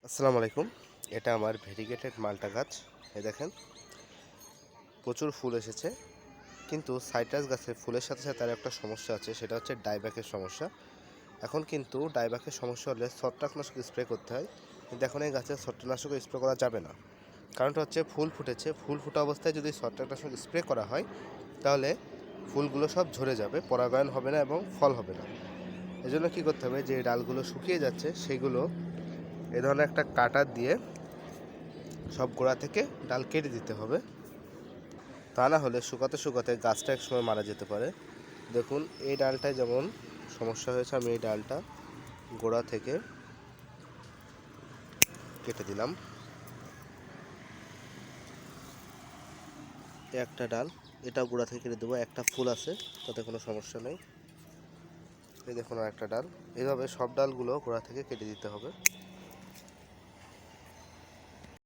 আসসালামু আলাইকুম। এটা আমার ভেরিগেটেড মাল্টা গাছ। এই দেখেন প্রচুর ফুল এসেছে, কিন্তু সাইট্রাস গাছে ফুলের সাথে সাথে তার একটা সমস্যা আছে, সেটা হচ্ছে ডাইব্যাকের সমস্যা। এখন কিন্তু ডাইব্যাকের সমস্যা হলে ছত্রাকনাশক স্প্রে করতে হয়, কিন্তু এখন এই গাছে ছত্রাকনাশক স্প্রে করা যাবে না। কারণটা হচ্ছে ফুল ফুটেছে, ফুল ফুটা অবস্থায় যদি ছত্রাকনাশক স্প্রে করা হয় তাহলে ফুলগুলো সব ঝরে যাবে, পরাগায়ন হবে না এবং ফল হবে না। এজন্য কী করতে হবে, যে ডালগুলো শুকিয়ে যাচ্ছে সেগুলো এ ধরনের একটা কাটার দিয়ে সব গোড়া থেকে ডাল কেটে দিতে হবে। তা না হলে শুকাতে শুকাতে গাছটা একসময় মারা যেতে পারে। দেখুন এই ডালটায় যেমন সমস্যা হয়েছে, আমি এই ডালটা গোড়া থেকে কেটে দিলাম। একটা ডাল এটাও গোড়া থেকে কেটে দেবো, একটা ফুল আছে তাতে কোনো সমস্যা নেই। এই দেখুন আর একটা ডাল, এইভাবে সব ডালগুলো গোড়া থেকে কেটে দিতে হবে।